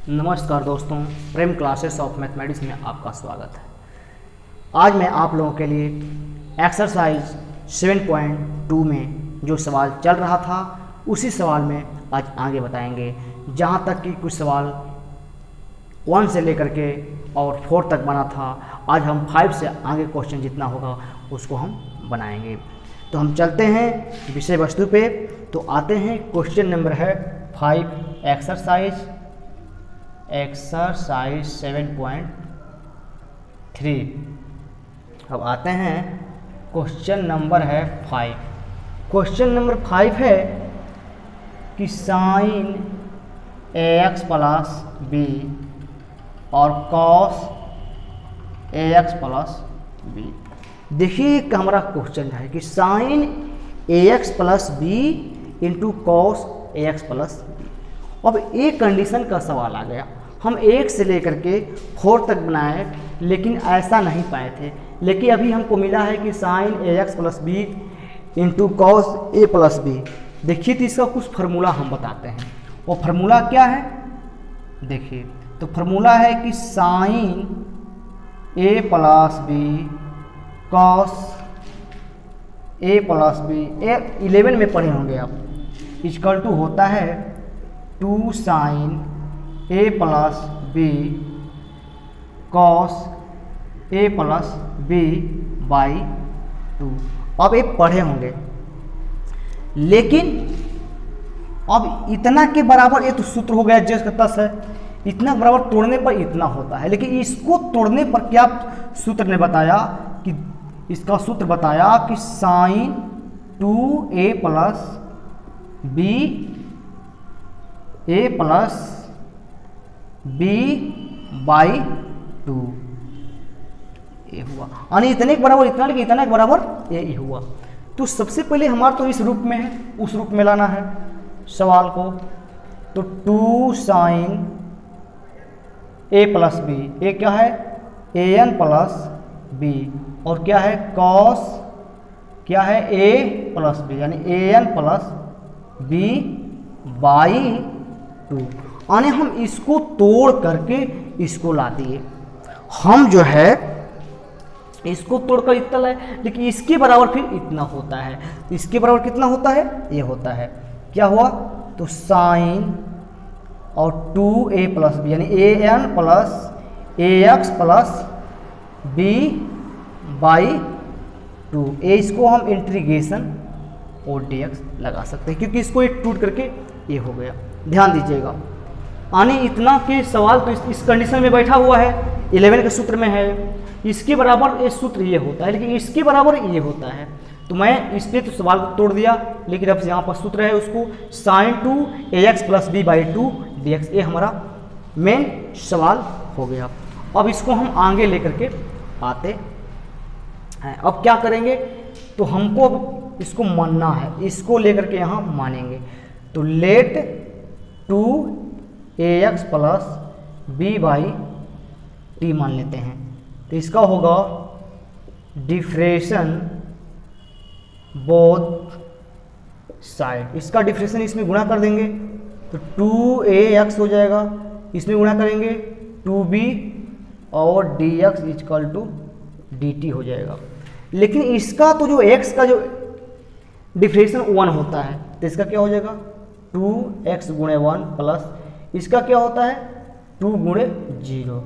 नमस्कार दोस्तों, प्रेम classes of mathematics में आपका स्वागत है। आज मैं आप लोगों के लिए एक्सरसाइज 7.2 में जो सवाल चल रहा था उसी सवाल में आज आगे बताएंगे। जहां तक कि कुछ सवाल 1 से लेकर के और 4 तक बना था, आज हम 5 से आगे क्वेश्चन जितना होगा उसको हम बनाएंगे। तो हम चलते हैं विषय वस्तु पे। तो आते हैं, क्वेश्चन नंबर है 5, एक्सरसाइज 7.3। अब आते हैं, क्वेश्चन नंबर है 5। क्वेश्चन नंबर 5 है कि साइन ax प्लस बी और कॉस ax प्लस बी। देखिए कि हमारा क्वेश्चन है कि sine ax plus B into cos ax plus B. अब एक कंडीशन का सवाल आ गया। हम 1 से लेकर के 4 तक बनाए लेकिन ऐसा नहीं पाए थे, लेकिन अभी हमको मिला है कि sine ax plus B into cos A plus B. देखिए तो इसका कुछ फार्मूला हम बताते हैं। वो फार्मूला क्या है देखिए, तो फार्मूला है कि sign A plus B cos A plus B, 11 में पढ़े होंगे आप, इक्वल टू होता है 2 sine A plus B cos A plus B by 2। अब ये पढ़े होंगे, लेकिन अब इतना के बराबर ये तो सूत्र हो गया जिसका 10 है, इतना बराबर तोड़ने पर इतना होता है। लेकिन इसको तोड़ने पर क्या सूत्र ने बताया कि इसका सूत्र बताया कि sine 2a plus B A plus B by 2 ये हुआ, यानी इतने के बराबर इतना, लेकिन इतना के बराबर ये हुआ। तो सबसे पहले हमारा तो इस रूप में है, उस रूप में लाना है सवाल को। तो 2 साइन ए प्लस बी, ये क्या है ए एन प्लस बी, और क्या है कॉस क्या है ए प्लस बी, यानी A N plus B by 2। यानी हम इसको तोड़ करके इसको ला दिए। हम जो है इसको तोड़कर इतना लाए, लेकिन इसके बराबर फिर इतना होता है। इसके बराबर कितना होता है, ये होता है, क्या हुआ तो साइन और 2a प्लस बी यानी A N plus A X plus B by 2। इसको हम इंटीग्रेशन और डी एक्स लगा सकते हैं, क्योंकि इसको एक टूट करके ये हो गया। ध्यान दीजिएगा, यानी इतना के सवाल तो इस कंडीशन में बैठा हुआ है, 11 के सूत्र में है। इसके बराबर ये सूत्र ये होता है, लेकिन इसके बराबर ये होता है। तो मैं इस पर तो सवाल को तोड़ दिया, लेकिन अब यहाँ पर सूत्र है उसको sine 2ax plus B by 2 dx। ये हमारा मेन सवाल हो गया। अब इसको हम आगे लेकर के आते हैं। अब क्या करेंगे, तो हमको अब इसको मानना है, इसको लेकर के यहाँ मानेंगे। तो let 2ax plus B by T मान लेते हैं। तो इसका होगा डिफ्रेशन बोथ साइड। इसका डिफ्रेशन इसमें गुणा कर देंगे तो 2ax हो जाएगा, इसमें गुणा करेंगे 2b और dx इक्वल टू dt हो जाएगा। लेकिन इसका तो जो x का जो डिफ्रेशन 1 होता है, तो इसका क्या हो जाएगा 2x गुणे 1 प्लस इसका क्या होता है 2 गुणे 0।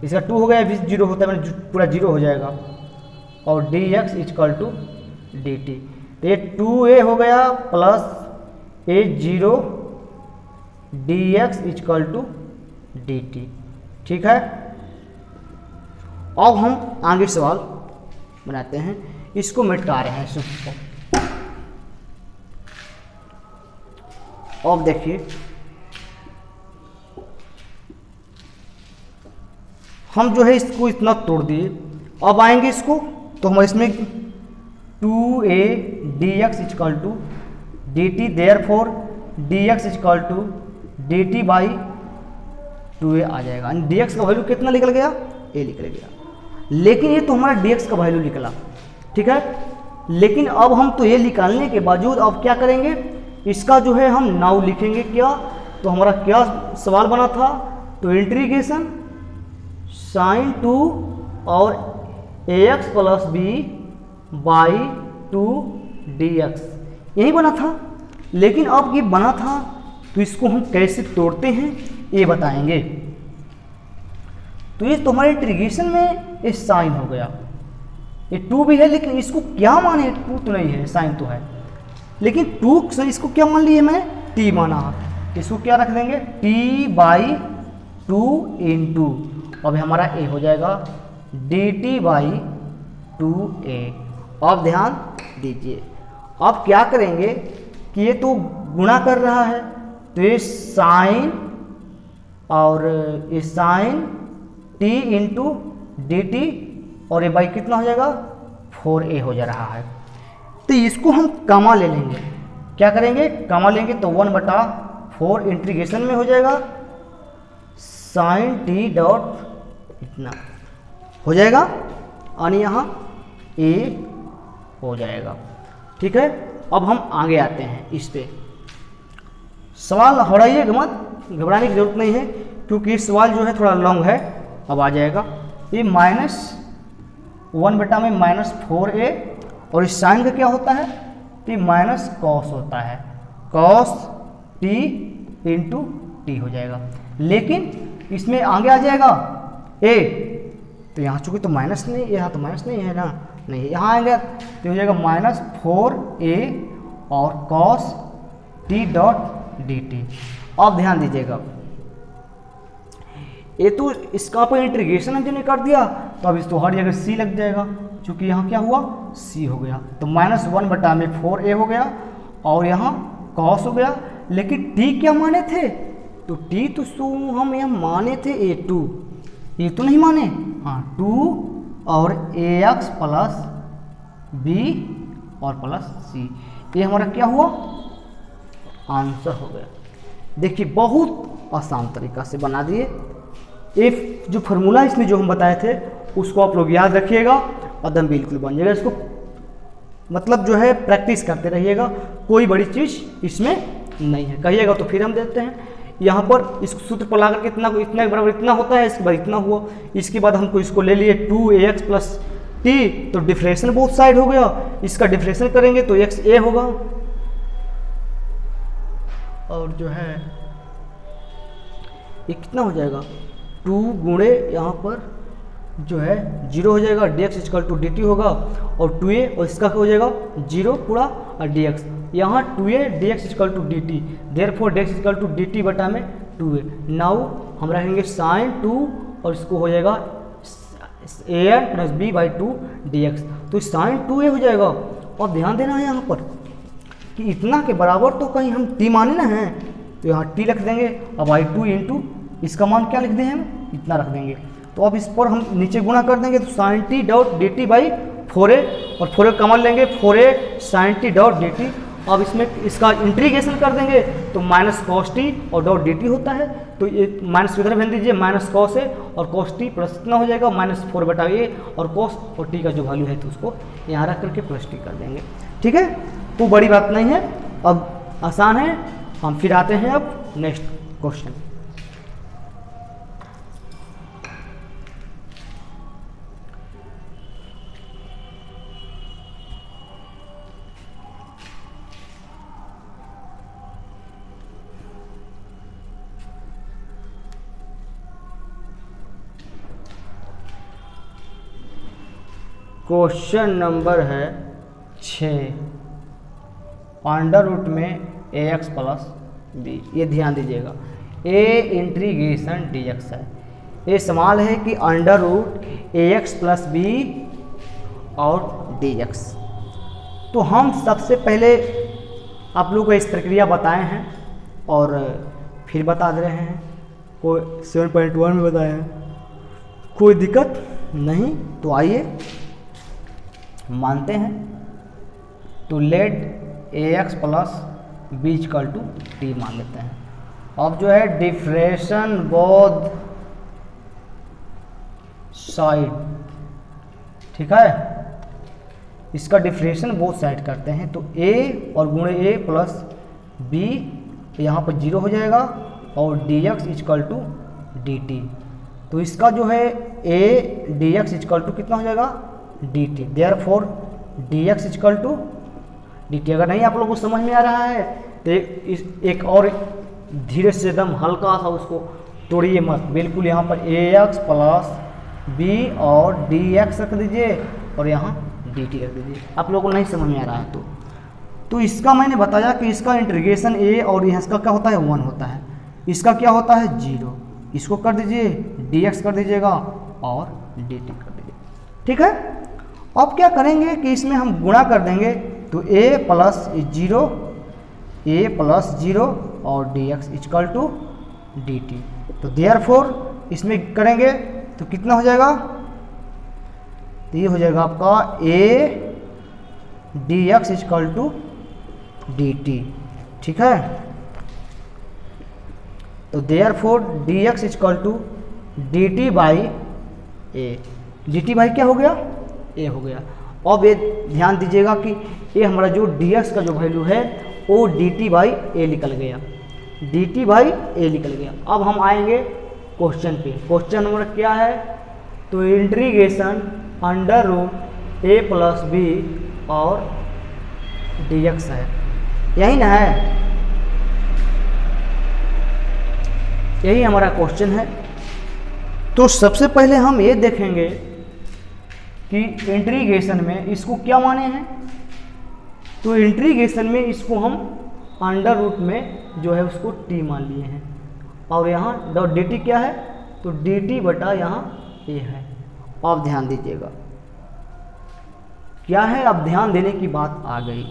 इसका 2 हो गया, 0 होता है, मैंने पूरा 0 हो जाएगा, और dx इक्वल टू dt। तो ये 2a हो गया plus A 0 dx equal to dt। ठीक है, अब हम आगे सवाल बनाते हैं। इसको मिटा रहे हैं सूत्र को। अब देखिए, हम जो है इसको इतना तोड़ दिए। अब आएंगे इसको, तो हम इसमें 2a dx equal to dt, therefore dx equal to dt by 2a आ जाएगा। dx का वैल्यू कितना निकल गया, a निकल गया। लेकिन ये तो हमारा dx का वैल्यू निकला, ठीक है। लेकिन अब हम तो ये निकालने के बावजूद अब क्या करेंगे, इसका जो है हम नाउ लिखेंगे क्या, तो हमारा क्या सवाल बना था तो इंटीग्रेशन साइन 2 और ax plus B by 2 dx यही बना था। लेकिन अब ये बना था तो इसको हम कैसे तोड़ते हैं ये बताएंगे। तो ये तुम्हारे इंटीग्रेशन में ये साइन हो गया, ये 2 भी है लेकिन इसको क्या माने, 2 तो नहीं है, साइन तो है, लेकिन 2 से इसको क्या मान लिए मैंने, t माना। इसको क्या रख देंगे, t बाई 2 इंटू, अब हमारा a हो जाएगा dt बाई 2a। अब ध्यान दीजिए, अब क्या करेंगे कि ये तो गुणा कर रहा है, तो ये साइन और ये sine t into D T और ये बाई कितना हो जाएगा 4a हो जा रहा है। तो इसको हम कामा ले लेंगे, क्या करेंगे कामा लेंगे तो 1/4 इंटीग्रेशन में हो जाएगा साइन t डॉट इतना हो जाएगा और यहाँ a हो जाएगा। ठीक है, अब हम आगे आते हैं इस पे। सवाल हड़ाइएगा मत, घबराने की जरूरत नहीं है क्योंकि इस सवाल जो है थोड़ा लॉन्ग है। अब आ जाएगा ये -1 में -4a और इस साइन का क्या होता है, तो माइनस कॉस होता है, कॉस t इंटू टी हो जाएगा। लेकिन इसमें आगे आ जाएगा a, तो यहाँ चूंकि तो माइनस नहीं, यहाँ तो माइनस नहीं है ना, नहीं यहाँ आएगा तो हो जाएगा -4a और cos t dot D T. अब ध्यान दीजिएगा, ये तो इसका पर इंटीग्रेशन हम ने कर दिया तो अब इसको हर जगह c लग जाएगा, क्योंकि यहाँ क्या हुआ c हो गया, तो -1 में 4a हो गया और यहाँ cos हो गया। लेकिन t क्या माने थे, तो t तो हम यहाँ माने थे a2, ये तो नहीं माने, हाँ 2 और ax प्लस b और प्लस c, ये हमारा क्या हुआ आंसर हो गया। देखिए बहुत आसान तरीका से बना दिए। एक जो फार्मूला इसमें जो हम बताए थे उसको आप लोग याद रखिएगा और दम बिल्कुल बन जाएगा। इसको मतलब जो है प्रैक्टिस करते रहिएगा, कोई बड़ी चीज़ इसमें नहीं है। कहिएगा तो फिर हम देते हैं। यहाँ पर इस सूत्र पर ला करके इतना के बराबर इतना होता है, इसके बाद इतना हुआ, इसके बाद हमको इसको ले लिए 2ax प्लस टी, तो डिफरेंशियल बोथ साइड हो गया, इसका डिफरेंशियल करेंगे तो x a होगा और जो है ये कितना हो जाएगा 2 गुणे यहाँ पर जो है 0 हो जाएगा, dx इक्वल टू dt होगा और 2a और इसका क्या हो जाएगा 0 पूरा और dx, यहाँ 2a dx equal to dt, therefore dx equal to dt बटा में 2a। नाउ हम रखेंगे साइन 2 और इसको हो जाएगा an plus b by 2 dx, तो साइन 2a हो जाएगा। और ध्यान देना है यहाँ पर कि इतना के बराबर तो कहीं हम t माने ना हैं, तो यहाँ t रख देंगे और बाई 2 इंटू इसका मान क्या लिख दें हम इतना रख देंगे। तो अब इस पर हम नीचे गुणा कर देंगे, तो sine T dot D T by 4a और 4a कॉमन लेंगे, 4a sine T dot D T. अब इसमें इसका इंटीग्रेशन कर देंगे तो माइनस कॉस टी और डॉट डी टी होता है, तो ये माइनस किधर भेज दीजिए माइनस कॉस ए और कॉस टी प्लस कितना हो जाएगा -4/a और कॉस और टी का जो वैल्यू है तो उसको यहाँ रख करके प्लस टी कर देंगे। ठीक है, तो बड़ी बात नहीं है, अब आसान है। हम फिर आते हैं अब नेक्स्ट क्वेश्चन। क्वेश्चन नंबर है 6, अंडर रूट में ax प्लस b। ये ध्यान दीजिएगा, a इंटीग्रेशन dx है, ये सवाल है कि under root ax plus b और dx। तो हम सबसे पहले आप लोगों को इस प्रक्रिया बताए हैं और फिर बता दे रहे हैं, कोई 7.1 में बताए हैं, कोई दिक्कत नहीं। तो आइए मानते हैं, तो let ax plus b equal to T मान लेते हैं। अब जो है डिफरेंशन बोथ साइड, ठीक है, इसका डिफरेंशन बोथ साइड करते हैं, तो a और गुणे a प्लस b यहाँ पर 0 हो जाएगा और dx equal to D T. तो इसका जो है A D X equal to कितना हो जाएगा D T. Therefore D X equal to D T. अगर नहीं आप लोगों को समझ में आ रहा है तो एक और धीरे से एकदम हल्का सा उसको तोड़िए मत, बिल्कुल यहाँ पर ए एक्स प्लस बी और डी एक्स रख दीजिए और यहाँ डी टी रख दीजिए। आप लोगों को नहीं समझ में आ रहा है तो इसका मैंने बताया कि इसका इंटीग्रेशन ए और यहाँ इसका क्या होता है 1 होता है, इसका क्या होता है 0। इसको कर दीजिए डी एक्स कर दीजिएगा और डी टी कर दीजिए, ठीक है। अब क्या करेंगे कि इसमें हम गुणा कर देंगे, तो a प्लस 0 a प्लस 0 और D X equal to D T. तो देयरफॉर इसमें करेंगे तो कितना हो जाएगा, तो ये हो जाएगा आपका a D X equal to D T, ठीक है। तो therefore D X equal to D T by A. D T by क्या हो गया ए हो गया। अब ये ध्यान दीजिएगा कि ये हमारा जो डी एक्स का जो वैल्यू है वो डी टी बाई ए निकल गया, डी टी बाई ए निकल गया। अब हम आएंगे क्वेश्चन पे। क्वेश्चन नंबर क्या है, तो इंटीग्रेशन अंडर रूट ए प्लस बी और डी एक्स है, यही ना है, यही हमारा क्वेश्चन है। तो सबसे पहले हम ये देखेंगे कि इंटीग्रेशन में इसको क्या माने हैं। तो इंटीग्रेशन में इसको हम अंडर रूट में जो है उसको टी मान लिए हैं और यहाँ डॉट डी टी क्या है, तो डी टी बटा यहाँ ए है। अब ध्यान दीजिएगा क्या है, अब ध्यान देने की बात आ गई,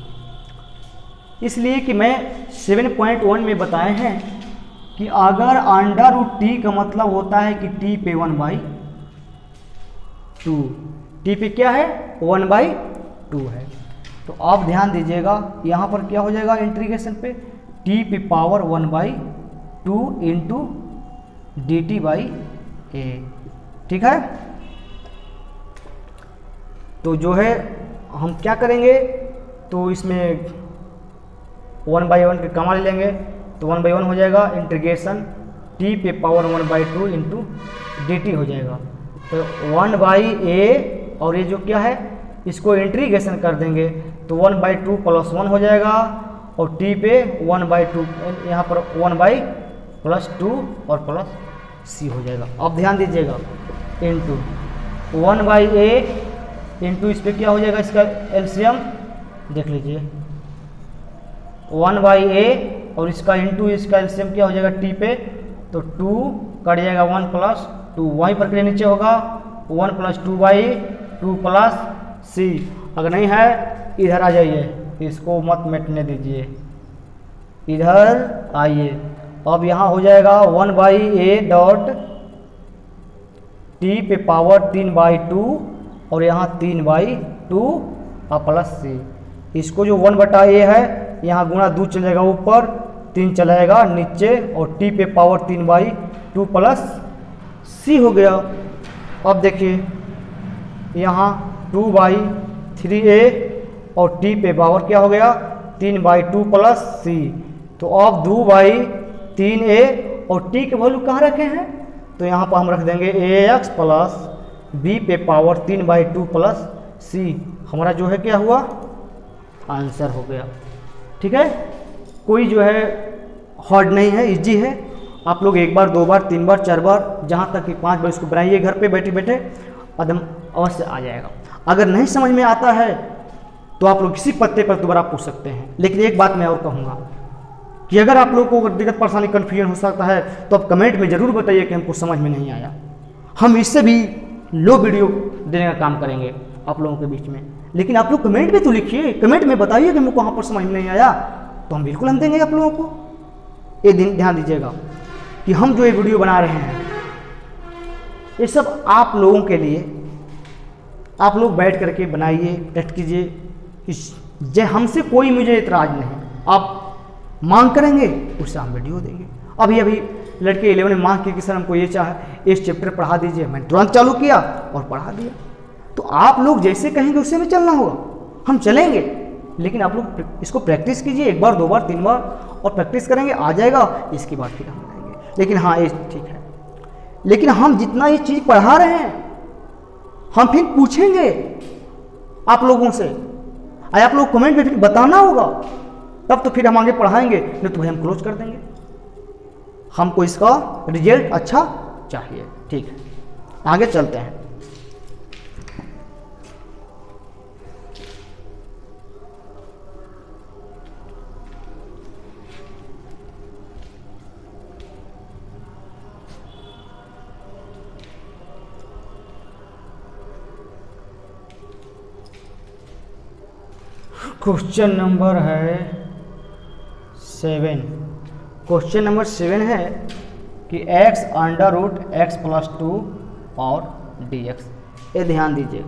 इसलिए कि मैं 7.1 में बताए हैं कि अगर अंडर रूट टी का मतलब होता है कि टी पे 1/2, टी पे क्या है 1/2 है। तो आप ध्यान दीजिएगा यहाँ पर क्या हो जाएगा इंटीग्रेशन पे, टी पे power 1/2 into D T by A, ठीक है। तो जो है हम क्या करेंगे, तो इसमें 1/1 के कमा ले लेंगे, तो 1/1 हो जाएगा इंटीग्रेशन टी पे पावर 1/2 इंटू डी टी हो जाएगा। तो 1/a और ये जो क्या है इसको इंटीग्रेशन कर देंगे तो 1/2 + 1 हो जाएगा और टी पे 1/2 यहाँ पर 1/+2 और प्लस सी हो जाएगा। अब ध्यान दीजिएगा इंटू 1/a इंटू इस पर क्या हो जाएगा, इसका एलसीएम देख लीजिए 1/a और इसका इंटू इसका एलसीएम क्या हो जाएगा टी पे, तो 2 कट जाएगा 1+2 वहीं पर के नीचे होगा 1+2/2 प्लस सी। अगर नहीं है इधर आ जाइए, इसको मत मिटने दीजिए, इधर आइए। अब यहाँ हो जाएगा 1/a डॉट टी पे पावर 3/2 और यहाँ 3/2 और प्लस सी। इसको जो 1/a है यहाँ गुणा 2 चलेगा ऊपर, 3 चलाएगा नीचे और टी पे पावर 3/2 प्लस सी हो गया। अब देखिए यहाँ 2/3a और टी पे पावर क्या हो गया 3/2 प्लस सी। तो अब 2/3a और टी के वैल्यू कहाँ रखे हैं, तो यहाँ पर हम रख देंगे ax प्लस b पे पावर 3/2 प्लस सी। हमारा जो है क्या हुआ आंसर हो गया, ठीक है। कोई जो है हार्ड नहीं है, इजी है। आप लोग 1 बार 2 बार 3 बार 4 बार जहाँ तक कि 5 बार इसको बनाइए घर पे बैठे बैठे, एकदम अवश्य आ जाएगा। अगर नहीं समझ में आता है तो आप लोग किसी पत्ते पर दोबारा पूछ सकते हैं। लेकिन एक बात मैं और कहूँगा कि अगर आप लोग को दिक्कत परेशानी कन्फ्यूजन हो सकता है तो आप कमेंट में ज़रूर बताइए कि हमको समझ में नहीं आया। हम इससे भी लो वीडियो देने का काम करेंगे आप लोगों के बीच में। लेकिन आप लोग कमेंट में तो लिखिए, कमेंट में बताइए कि हमको वहाँ पर समझ में नहीं आया, तो हम बिल्कुल हम देंगे आप लोगों को। ये दिन ध्यान दीजिएगा कि हम जो ये वीडियो बना रहे हैं ये सब आप लोगों के लिए, आप लोग बैठ करके बनाइए, टेस्ट कीजिए। हमसे कोई मुझे इतराज़ नहीं, आप मांग करेंगे उससे हम वीडियो देंगे। अभी लड़के 11 में मांग के कि सर हमको ये चाहे इस चैप्टर पढ़ा दीजिए, मैंने तुरंत चालू किया और पढ़ा दिया। तो आप लोग जैसे कहेंगे उससे में चलना होगा, हम चलेंगे। लेकिन आप लोग इसको प्रैक्टिस कीजिए 1 बार 2 बार 3 बार और प्रैक्टिस करेंगे, आ जाएगा। इसके बाद फिर हम आएंगे। लेकिन हाँ ये ठीक है लेकिन हम जितना ये चीज़ पढ़ा रहे हैं हम फिर पूछेंगे आप लोगों से, आप लोग कमेंट में फिर बताना होगा, तब तो फिर हम आगे पढ़ाएंगे, नहीं तो भाई हम क्लोज कर देंगे। हमको इसका रिजल्ट अच्छा चाहिए। ठीक है, आगे चलते हैं। क्वेश्चन नंबर है 7। क्वेश्चन नंबर 7 है कि x under root x plus 2 और dx। ये ध्यान दीजिए,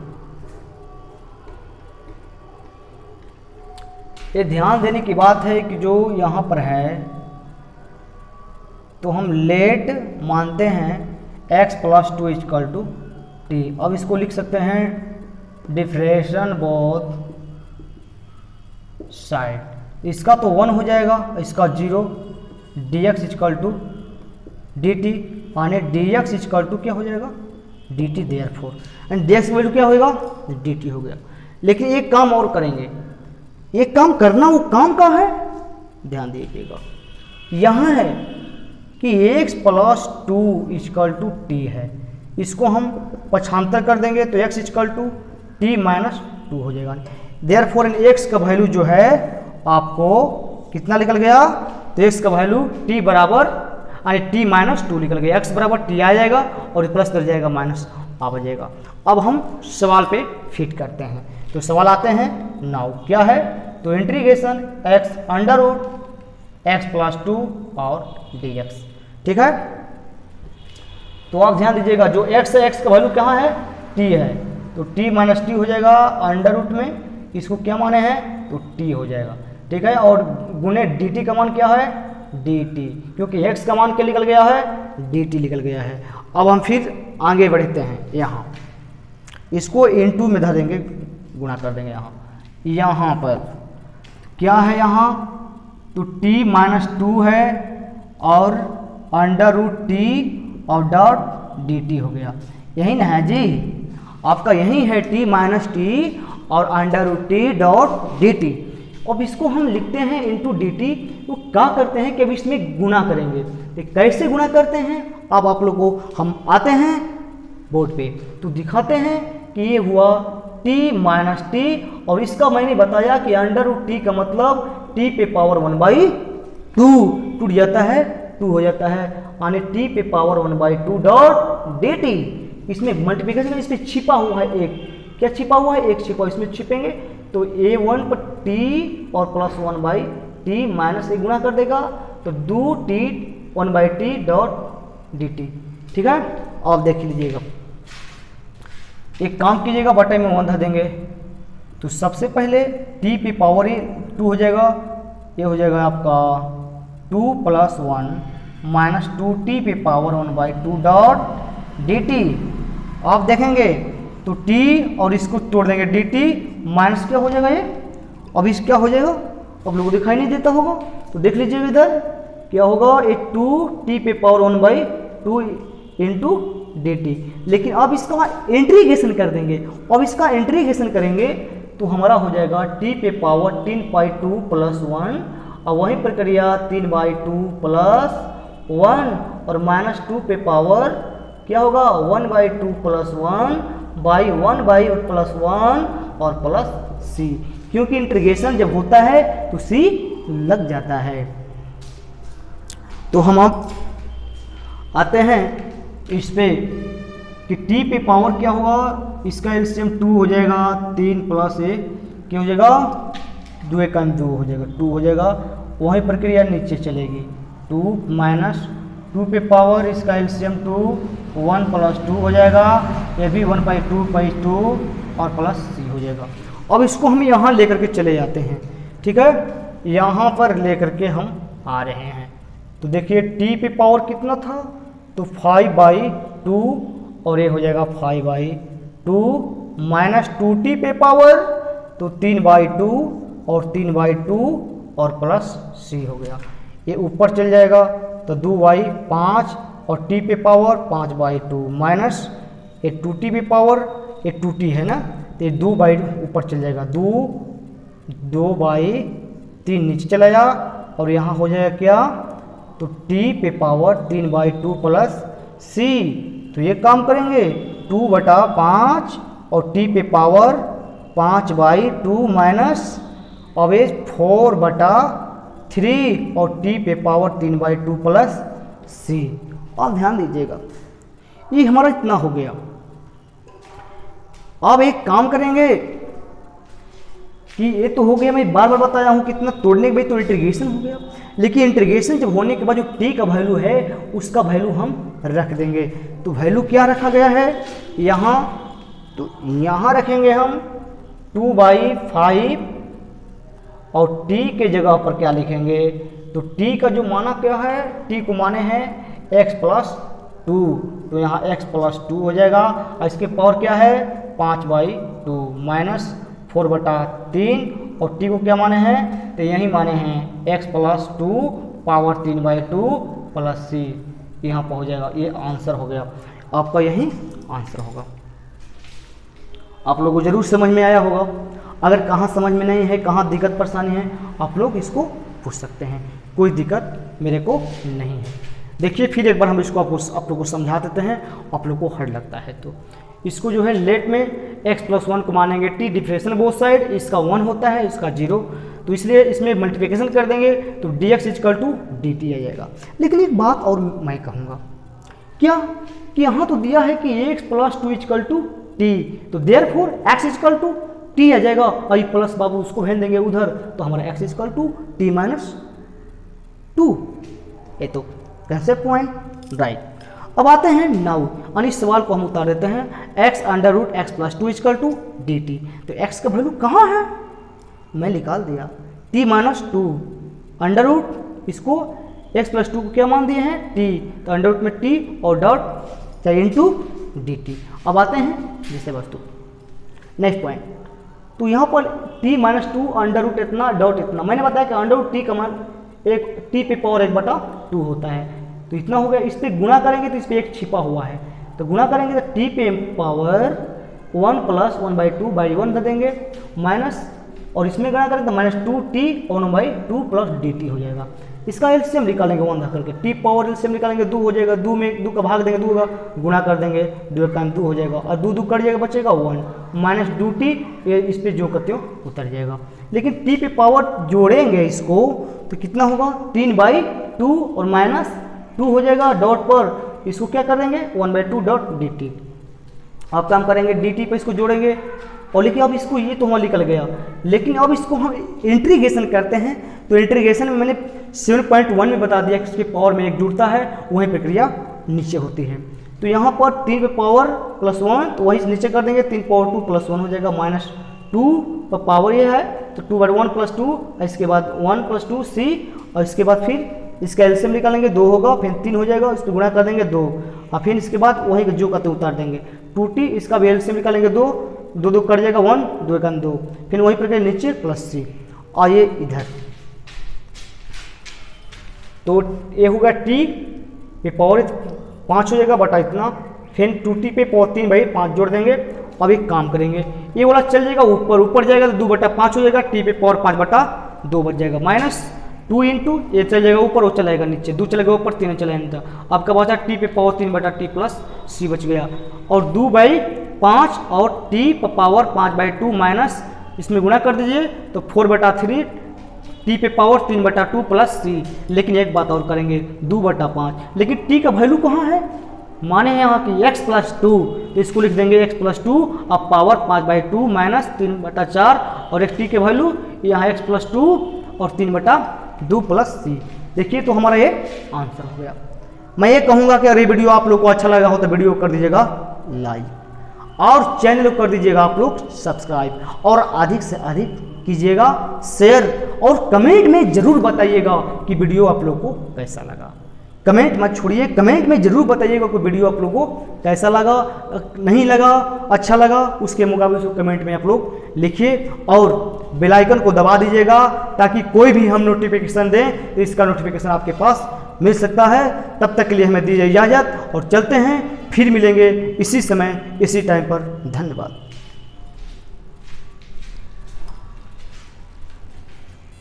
ये ध्यान देने की बात है कि जो यहाँ पर है तो हम लेट मानते हैं x plus 2 equal to T. अब इसको लिख सकते हैं डिफरेंशिएशन बोथ साइड। इसका तो 1 हो जाएगा, इसका 0, dx इक्वल टू dt, माने dx इक्वल टू क्या हो जाएगा dt, देयरफॉर एंड dx की वैल्यू क्या होगा dt हो गया। लेकिन एक काम और करेंगे, एक काम करना, वो काम का है ध्यान दीजिएगा, यहाँ है कि x plus 2 equal to T है, इसको हम पक्षांतर कर देंगे तो x equal to T minus 2 हो जाएगा। देयरफॉर x का वैल्यू जो है आपको कितना निकल गया, तो x का वैल्यू t बराबर यानी t माइनस 2 निकल गया। x बराबर t आ जाएगा और प्लस कर जाएगा माइनस आ जाएगा। अब हम सवाल पे फिट करते हैं, तो सवाल आते हैं नाउ क्या है, तो integration x under root x plus 2 और dx। ठीक है, तो आप ध्यान दीजिएगा जो x है, x का वैल्यू कहाँ है t है, तो t माइनस टी हो जाएगा अंडर रूट में, इसको क्या माने हैं तो t हो जाएगा। ठीक है, और गुने dt का मान क्या है dt, क्योंकि x का मान क्या निकल गया है dt निकल गया है। अब हम फिर आगे बढ़ते हैं, यहाँ इसको इनटू में धर देंगे, गुणा कर देंगे। यहाँ पर क्या है, यहाँ तो t माइनस 2 है और अंडर रूट टी और डॉट dt हो गया। यही ना है जी, आपका यही है t माइनस टी और under root T dot D T. अब इसको हम लिखते हैं इंटू डी टी, तो क्या करते हैं कि अब इसमें गुना करेंगे, तो कैसे गुना करते हैं अब आप लोगों को हम आते हैं बोर्ड पे तो दिखाते हैं कि ये हुआ t माइनस टी, और इसका मैंने बताया कि अंडर रूट टी का मतलब t पे पावर 1/2 टूट जाता है 2 हो जाता है, यानी t पे पावर 1/2 डॉट डी टी। इसमें मल्टीप्लिकेशन इसमें छिपा हुआ है एक, क्या छिपा हुआ है एक छिपा, इसमें छिपेंगे तो a1 पर t और प्लस 1/t माइनस 1 गुना कर देगा तो 2t 1/t डॉट dt। ठीक है, अब देख लीजिएगा, एक काम कीजिएगा बटे में 1 धर देंगे, तो सबसे पहले t पे पावर 2 हो जाएगा, ये हो जाएगा आपका 2 + 1 माइनस 2t पे पावर 1/2 डॉट dt। आप देखेंगे तो t और इसको तोड़ देंगे dt माइनस क्या हो जाएगा ये, अब इस क्या हो जाएगा, अब लोगों को दिखाई नहीं देता होगा तो देख लीजिए इधर क्या होगा, ये 2t पे पावर 1/2 इंटू dt। लेकिन अब इसका इंटीग्रेशन कर देंगे, अब इसका इंटीग्रेशन करेंगे तो हमारा हो जाएगा t पे पावर 3/2 + 1 और वही प्रक्रिया 3/2 + 1 और माइनस 2 पे पावर क्या होगा 1/2 + 1/1 + 1 और प्लस c, क्योंकि इंटीग्रेशन जब होता है तो c लग जाता है। तो हम अब आते हैं इस पे कि t पे पावर क्या होगा, इसका एलसीएम 2 हो जाएगा, 3 + 1 क्या हो जाएगा 2 × 2 हो जाएगा 2 हो जाएगा, वही प्रक्रिया नीचे चलेगी 2 माइनस 2 पे पावर इसका एलसीएम 2 1 + 2 हो जाएगा, ये भी 1/2 और प्लस c हो जाएगा। अब इसको हम यहाँ लेकर के चले जाते हैं, ठीक है, यहाँ पर लेकर के हम आ रहे हैं तो देखिए t पे पावर कितना था तो 5/2 और ये हो जाएगा 5/2 माइनस 2t पे पावर तो 3/2 और 3/2 और प्लस c हो गया, ये ऊपर चल जाएगा तो 2/5 और t पे पावर 5/2 माइनस ये 2t पे पावर ये 2t है ना, तो ये 2 बाई ऊपर चल जाएगा, 2/3 नीचे चला जा और यहाँ हो जाएगा क्या, तो t पे पावर 3/2 प्लस c, तो ये काम करेंगे 2/5 और t पे पावर 5/2 माइनस अब 4/3 और t पे पावर 3/2 प्लस c। अब ध्यान दीजिएगा ये हमारा इतना हो गया। अब एक काम करेंगे कि ये तो हो गया, मैं बार बार बताया हूँ कितना तोड़ने के बाद तो इंटीग्रेशन हो गया, लेकिन इंटीग्रेशन जब होने के बाद जो t का वैल्यू है उसका वैल्यू हम रख देंगे। तो वैल्यू क्या रखा गया है यहाँ, तो यहाँ रखेंगे हम 2/5 और t के जगह पर क्या लिखेंगे, तो t का जो माना क्या है, t को माने हैं x+2, तो यहाँ x+2 हो जाएगा और इसके पावर क्या है 5/2 माइनस 4/3 और t को क्या माने हैं, तो यही माने हैं x+2 पावर 3/2 प्लस c, यहाँ पर हो जाएगा। ये आंसर हो गया आपका, यही आंसर होगा। आप लोगों को जरूर समझ में आया होगा। अगर कहाँ समझ में नहीं है, कहाँ दिक्कत परेशानी है, आप लोग इसको पूछ सकते हैं, कोई दिक्कत मेरे को नहीं है। देखिए फिर एक बार हम इसको आप लोग को समझा देते हैं, आप लोग को हर्ड लगता है तो इसको जो है लेट में x+1 को मानेंगे t डिफरेंशियल बोथ साइड, इसका 1 होता है इसका 0, तो इसलिए इसमें मल्टीप्लिकेशन कर देंगे तो dx = dt आ जाएगा। लेकिन एक बात और मैं कहूँगा क्या कि यहाँ तो दिया है कि x+2 t, तो देयरफॉर x = t आ जाएगा और ये प्लस बाबू उसको भेज देंगे उधर, तो हमारा x = t-2। ये तो कंसेप्ट पॉइंट राइट। अब आते हैं नाउ, और इस सवाल को हम उतार देते हैं x√x+2 dt। तो x का वैल्यू कहाँ है, मैं निकाल दिया t-2 अंडर रूट, इसको x+2 को क्या मान दिए हैं t, तो अंडर रूट में t और डॉट चाहिए इंटू dt। अब आते हैं जिसे वस्तु नेक्स्ट पॉइंट, तो यहाँ पर t-2 अंडर रूट इतना डॉट इतना, मैंने बताया कि अंडर रूट t का मान एक t पे पावर 1/2 होता है, तो इतना हो गया। इस पर गुणा करेंगे तो इस पर एक छिपा हुआ है, तो गुणा करेंगे तो t पे पावर 1 + 1/2/1 कर देंगे माइनस, और इसमें गुणा करेंगे तो -2t 1/2 प्लस dt हो जाएगा। इसका एलसीएम निकालेंगे 1 रख करके, t पावर एलसीएम निकालेंगे 2 हो जाएगा, 2 में 2 का भाग देंगे 2 का गुणा कर देंगे 2 का 2 हो जाएगा और 2 कट जाएगा बचेगा 1 -2t, ये इस पर जो करते हो उतर जाएगा। लेकिन t पे पावर जोड़ेंगे इसको तो कितना होगा 3/2 और -2 हो जाएगा डॉट पर, इसको क्या कर देंगे 1/2 डॉट dt। अब काम करेंगे dt पे इसको जोड़ेंगे, और लेकिन अब इसको ये तो वहाँ निकल गया, लेकिन अब इसको हम इंटीग्रेशन करते हैं, तो इंटीग्रेशन में मैंने 7.1 में बता दिया कि इसके पावर में एक जुड़ता है, वही प्रक्रिया नीचे होती है। तो यहाँ पर 3 पे पावर +1, तो वही नीचे कर देंगे 3 पावर 2 + 1 हो जाएगा -2 पर पावर ये है, तो 2/1 + 2, इसके बाद 1 + 2 c, और इसके बाद फिर इसका एलसीएम निकालेंगे 2 होगा, फिर 3 हो जाएगा, इसको गुणा कर देंगे 2, और फिर इसके बाद वही जो करते उतार देंगे 2t, इसका भी एलसीएम निकालेंगे 2 कट जाएगा 1 2 1 2, फिर वही प्रक्रिया नीचे प्लस c, और ये इधर, तो ये होगा t पे पावर 5 हो जाएगा बटा इतना, फिर 2t पे पावर 3/5 जोड़ देंगे। अब एक काम करेंगे, ये वाला चल जाएगा ऊपर जाएगा तो 2/5 हो जाएगा, t पे पावर 5/2 बच जाएगा, -2 इंटू ये चल जाएगा ऊपर, वो चलाएगा नीचे, 2 चलेगा ऊपर 3 चलाएगा नीचे, आपका बचा t पे पावर 3/t प्लस c बच गया, और 2/5 और t पे पावर 5/2 माइनस इसमें गुणा कर दीजिए तो 4/3 t पे पावर 3/2 प्लस c। लेकिन एक बात और करेंगे 2/5, लेकिन t का वैल्यू कहाँ है, माने हैं यहाँ की x+2, तो इसको लिख देंगे x+2 अब पावर 5/2 माइनस 3/4, और एक t के वैल्यू यहाँ x+2 और 3/2 प्लस c। देखिए तो हमारा ये आंसर हो गया। मैं ये कहूँगा कि अगर ये वीडियो आप लोग को अच्छा लगा हो तो वीडियो कर दीजिएगा लाइक, और चैनल को कर दीजिएगा आप लोग सब्सक्राइब, और अधिक से अधिक कीजिएगा शेयर, और कमेंट में जरूर बताइएगा कि वीडियो आप लोग को कैसा लगा। कमेंट मत छोड़िए, कमेंट में जरूर बताइएगा कि वीडियो आप लोगों को कैसा लगा, नहीं लगा, अच्छा लगा, उसके मुकाबले उसको कमेंट में आप लोग लिखिए, और बेल आइकन को दबा दीजिएगा ताकि कोई भी हम नोटिफिकेशन दें तो इसका नोटिफिकेशन आपके पास मिल सकता है। तब तक के लिए हमें दीजिए इजाज़त और चलते हैं, फिर मिलेंगे इसी समय इसी टाइम पर। धन्यवाद।